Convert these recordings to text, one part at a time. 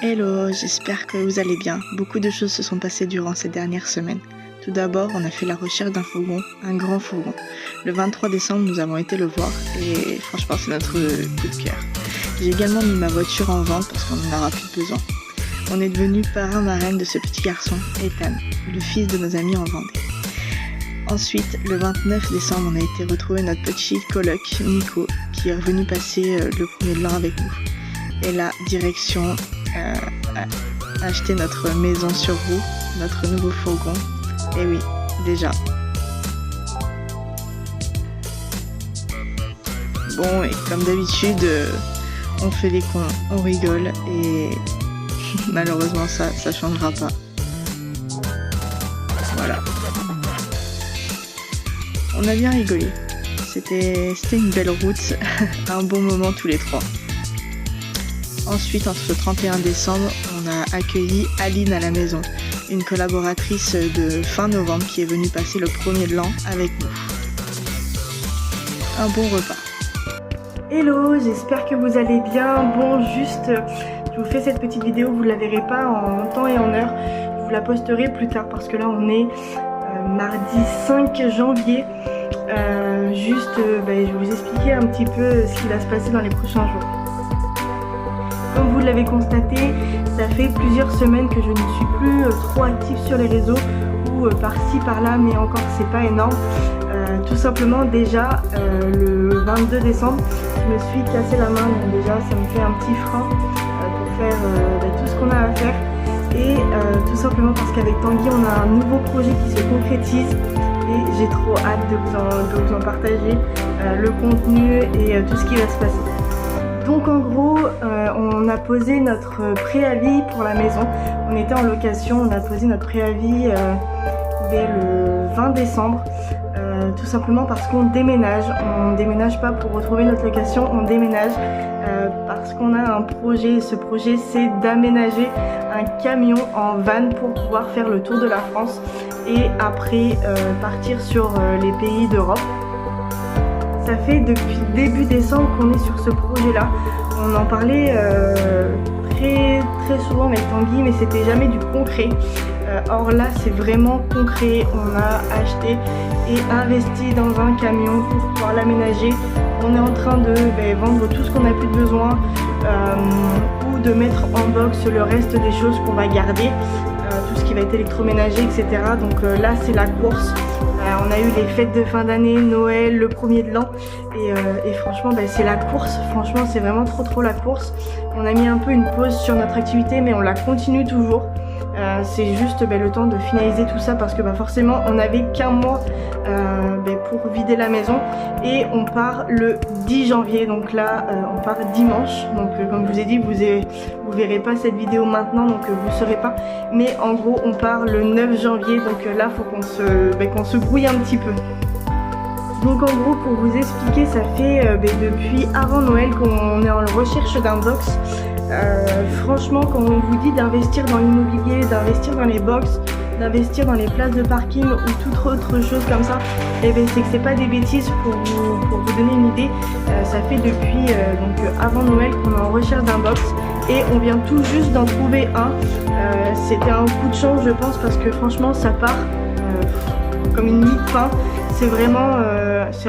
Hello, j'espère que vous allez bien. Beaucoup de choses se sont passées durant ces dernières semaines. Tout d'abord, on a fait la recherche d'un fourgon, un grand fourgon. Le 23 décembre, nous avons été le voir et franchement, c'est notre coup de cœur. J'ai également mis ma voiture en vente parce qu'on n'en aura plus besoin. On est devenu parrain-marraine de ce petit garçon, Ethan, le fils de nos amis en Vendée. Ensuite, le 29 décembre, on a été retrouver notre petit coloc, Nico, qui est revenu passer le premier de l'an avec nous. Et là, direction acheter notre maison sur roue, notre nouveau fourgon. Et oui, déjà. Bon, et comme d'habitude, on fait les cons, on rigole et malheureusement ça changera pas. Voilà. On a bien rigolé. C'était une belle route, un bon moment tous les trois. Ensuite, entre le 31 décembre, on a accueilli Aline à la maison, une collaboratrice de fin novembre qui est venue passer le premier de l'an avec nous. Un bon repas. Hello, j'espère que vous allez bien. Bon, juste, je vous fais cette petite vidéo, vous ne la verrez pas en temps et en heure. Je vous la posterai plus tard parce que là, on est mardi 5 janvier. Je vais vous expliquer un petit peu ce qui va se passer dans les prochains jours. Comme vous l'avez constaté, ça fait plusieurs semaines que je ne suis plus trop active sur les réseaux ou par-ci par-là, mais encore c'est pas énorme. Tout simplement déjà le 22 décembre, je me suis cassé la main, donc déjà ça me fait un petit frein pour faire tout ce qu'on a à faire. Et tout simplement parce qu'avec Tanguy on a un nouveau projet qui se concrétise et j'ai trop hâte de vous en partager le contenu et tout ce qui va se passer. Donc en gros, on a posé notre préavis pour la maison. On était en location, on a posé notre préavis dès le 20 décembre. Tout simplement parce qu'on déménage. On ne déménage pas pour retrouver notre location, on déménage parce qu'on a un projet. Ce projet, c'est d'aménager un camion en van pour pouvoir faire le tour de la France et après partir sur les pays d'Europe. Ça fait depuis début décembre qu'on est sur ce projet-là. On en parlait très souvent avec Tanguy, mais c'était jamais du concret. Or là, c'est vraiment concret. On a acheté et investi dans un camion pour pouvoir l'aménager. On est en train de vendre tout ce qu'on n'a plus de besoin ou de mettre en box le reste des choses qu'on va garder. Tout ce qui va être électroménager, etc. Donc là, c'est la course. On a eu les fêtes de fin d'année, Noël, le premier de l'an et franchement c'est la course, franchement c'est vraiment trop la course. On a mis un peu une pause sur notre activité mais on la continue toujours. C'est juste le temps de finaliser tout ça parce que forcément on n'avait qu'un mois pour vider la maison et on part le 10 janvier, donc là on part dimanche. Donc comme je vous ai dit, vous verrez pas cette vidéo maintenant, donc vous saurez pas, mais en gros on part le 9 janvier, donc là faut qu'on se grouille un petit peu. Donc en gros, pour vous expliquer, ça fait depuis avant Noël qu'on est en recherche d'un box. Franchement, quand on vous dit d'investir dans l'immobilier, d'investir dans les box, d'investir dans les places de parking ou toute autre chose comme ça, c'est que c'est pas des bêtises. Pour vous donner une idée, ça fait depuis avant Noël qu'on est en recherche d'un box et on vient tout juste d'en trouver un. C'était un coup de chance, je pense, parce que franchement ça part comme une mie de pain. C'est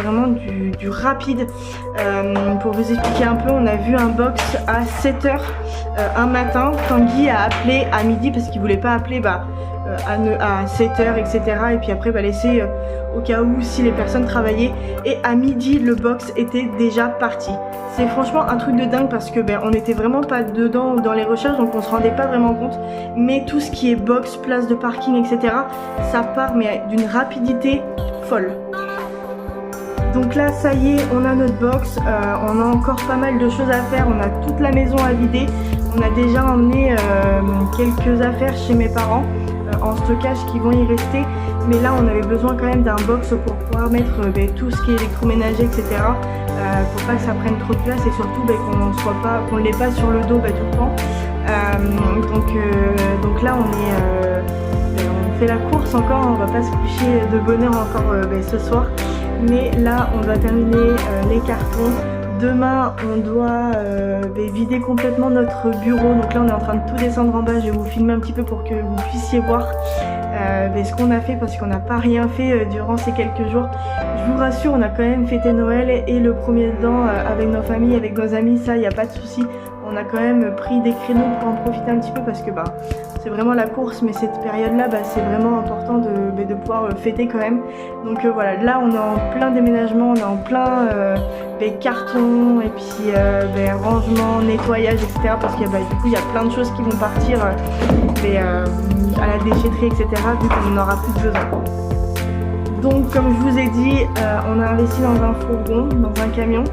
vraiment du rapide. Pour vous expliquer un peu, on a vu un box à 7h un matin. Tanguy a appelé à midi parce qu'il voulait pas appeler à 7h, etc. Et puis après laisser au cas où si les personnes travaillaient. Et à midi, le box était déjà parti. C'est franchement un truc de dingue parce que on n'était vraiment pas dedans dans les recherches, donc on se rendait pas vraiment compte. Mais tout ce qui est box, place de parking, etc. ça part mais d'une rapidité folle. Donc là ça y est, on a notre box, on a encore pas mal de choses à faire, on a toute la maison à vider. On a déjà emmené quelques affaires chez mes parents en stockage qui vont y rester. Mais là on avait besoin quand même d'un box pour pouvoir mettre tout ce qui est électroménager, etc. Pour pas que ça prenne trop de place et surtout qu'on ne l'ait pas sur le dos tout le temps. Donc là on fait la course encore, on va pas se coucher de bonne heure encore ce soir. Mais là on va terminer les cartons demain on doit vider complètement notre bureau. Donc là on est en train de tout descendre en bas. Je vais vous filmer un petit peu pour que vous puissiez voir ce qu'on a fait, parce qu'on n'a pas rien fait durant ces quelques jours. Je vous rassure, on a quand même fêté Noël et le premier dedans avec nos familles, avec nos amis, ça il n'y a pas de souci. On a quand même pris des créneaux pour en profiter un petit peu, parce que c'est vraiment la course, mais cette période-là, c'est vraiment important de pouvoir fêter quand même. Donc voilà, là on est en plein déménagement, on est en plein cartons et puis rangement, nettoyage, etc. Parce que du coup il y a plein de choses qui vont partir à la déchetterie, etc. vu qu'on n'en aura plus besoin. Donc comme je vous ai dit, on a investi dans un fourgon, dans un camion.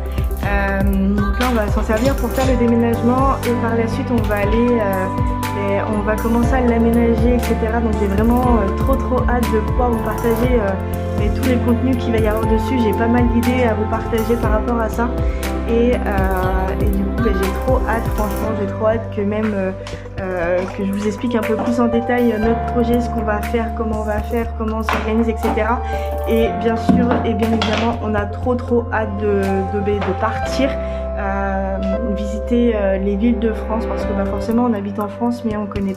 Donc là on va s'en servir pour faire le déménagement et par la suite on va aller on va commencer à l'aménager, etc. Donc j'ai vraiment trop hâte de pouvoir vous partager tous les contenus qu'il va y avoir dessus. J'ai pas mal d'idées à vous partager par rapport à ça et du coup j'ai trop hâte, franchement j'ai trop hâte que même que je vous explique un peu plus en détail notre projet, ce qu'on va faire, comment on va faire, comment on s'organise, etc. Et bien sûr et bien évidemment on a trop hâte de partir visiter les villes de France, parce que forcément on habite en France mais on connaît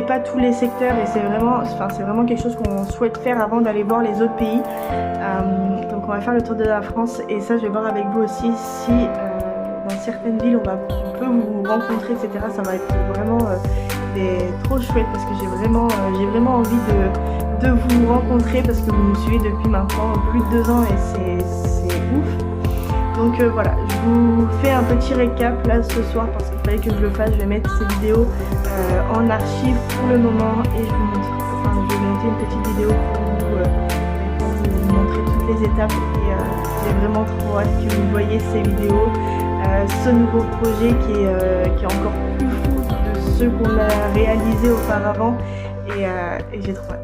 pas tous les secteurs et c'est vraiment quelque chose qu'on souhaite faire avant d'aller voir les autres pays. Donc on va faire le tour de la France et ça je vais voir avec vous aussi si dans certaines villes on peut vous rencontrer, etc. Ça va être vraiment trop chouette, parce que j'ai vraiment envie de vous rencontrer, parce que vous me suivez depuis maintenant plus de 2 ans et c'est ouf. Donc voilà, je vous fais un petit récap là ce soir, parce qu'il fallait que je le fasse. Je vais mettre ces vidéos en archive pour le moment et je vais monter une petite vidéo pour vous montrer toutes les étapes et j'ai vraiment trop hâte que vous voyez ces vidéos, ce nouveau projet qui est encore plus fou de ceux qu'on a réalisés auparavant et j'ai trop hâte.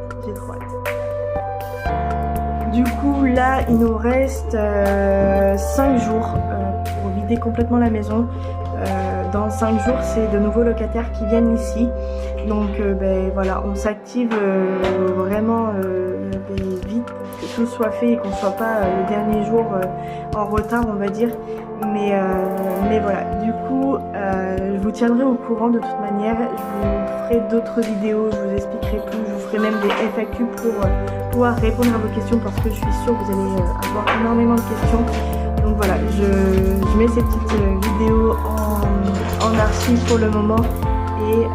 Du coup là il nous reste 5 jours pour vider complètement la maison. Dans 5 jours c'est de nouveaux locataires qui viennent ici. Donc voilà, on s'active vraiment vite pour que tout soit fait et qu'on ne soit pas le dernier jour en retard, on va dire. Mais voilà, du coup je vous tiendrai au courant de toute manière. Je vous ferai d'autres vidéos, je vous expliquerai tout, je vous ferai même des FAQ pour pouvoir répondre à vos questions, parce que je suis sûre que vous allez avoir énormément de questions. Donc voilà, je mets ces petites vidéos en archive pour le moment et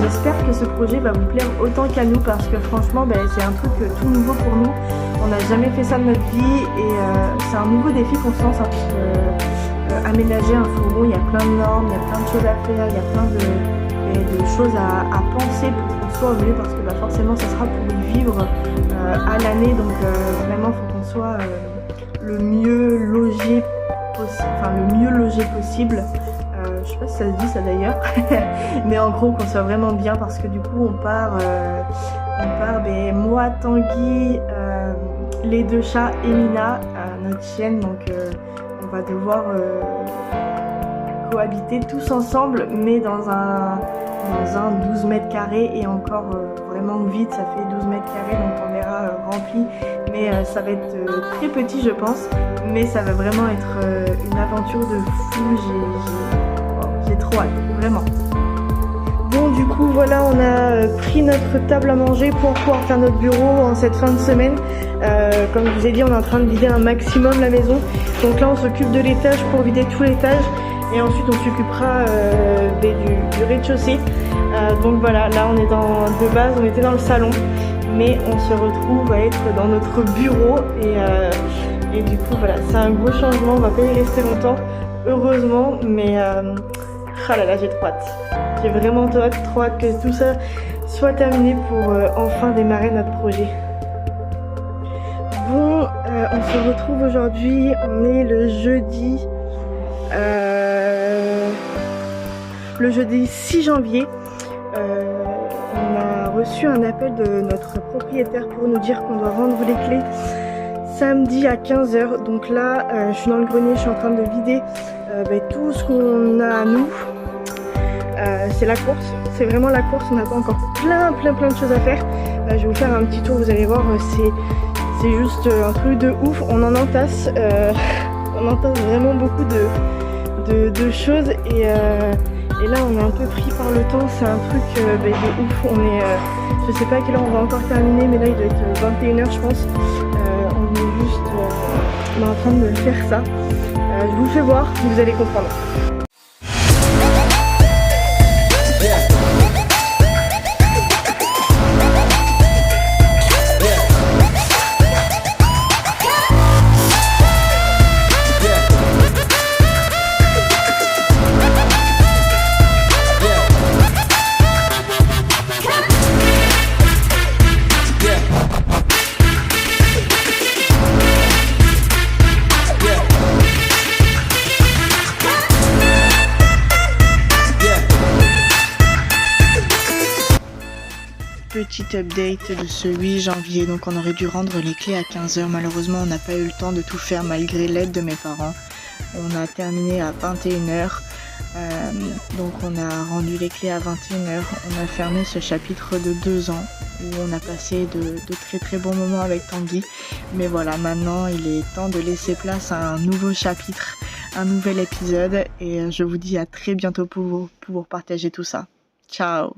j'espère que ce projet va vous plaire autant qu'à nous, parce que franchement c'est un truc tout nouveau pour nous. On n'a jamais fait ça de notre vie et c'est un nouveau défi qu'on se lance, parce que aménager un fourgon, il y a plein de normes, il y a plein de choses à faire, il y a plein de choses à penser pour qu'on soit au mieux, parce que forcément ça sera pour y vivre à l'année. Donc vraiment il faut qu'on soit le mieux logé possible. Je sais pas si ça se dit ça d'ailleurs, mais en gros qu'on soit vraiment bien, parce que du coup on part moi, Tanguy, les 2 chats et Mina, notre chienne, donc on va devoir cohabiter tous ensemble, mais dans un 12 mètres carrés et encore vraiment vite, ça fait 12 mètres carrés, donc on verra rempli, mais ça va être très petit je pense, mais ça va vraiment être une aventure de fou. J'ai trop hâte, vraiment. Bon du coup voilà, on a pris notre table à manger pour pouvoir faire notre bureau en cette fin de semaine. Comme je vous ai dit, on est en train de vider un maximum la maison. Donc là on s'occupe de l'étage pour vider tout l'étage. Et ensuite on s'occupera du rez-de-chaussée. Donc voilà, là on est de base, on était dans le salon. Mais on se retrouve à être dans notre bureau. Et du coup voilà, c'est un gros changement, on va pas y rester longtemps. Heureusement, mais ah là là, j'ai trop hâte. J'ai vraiment trop hâte que tout ça soit terminé pour enfin démarrer notre projet. Bon, on se retrouve aujourd'hui, on est le jeudi 6 janvier. On a reçu un appel de notre propriétaire pour nous dire qu'on doit rendre les clés samedi à 15 h. Donc là, je suis dans le grenier, je suis en train de vider tout ce qu'on a à nous. C'est la course, c'est vraiment la course, on n'a pas encore plein de choses à faire. Je vais vous faire un petit tour, vous allez voir, c'est juste un truc de ouf. On en entasse on entend vraiment beaucoup de choses et là on est un peu pris par le temps, c'est un truc de ouf. On est, je sais pas à quelle heure on va encore terminer, mais là il doit être 21 h je pense. On est juste on est en train de faire ça. Je vous le fais voir, vous allez comprendre. Petite update de ce 8 janvier, donc on aurait dû rendre les clés à 15 h. Malheureusement on n'a pas eu le temps de tout faire malgré l'aide de mes parents. On a terminé à 21 h, donc on a rendu les clés à 21 h. On a fermé ce chapitre de 2 ans où on a passé de très bons moments avec Tanguy. Mais voilà, maintenant il est temps de laisser place à un nouveau chapitre, un nouvel épisode, et je vous dis à très bientôt pour partager tout ça. Ciao!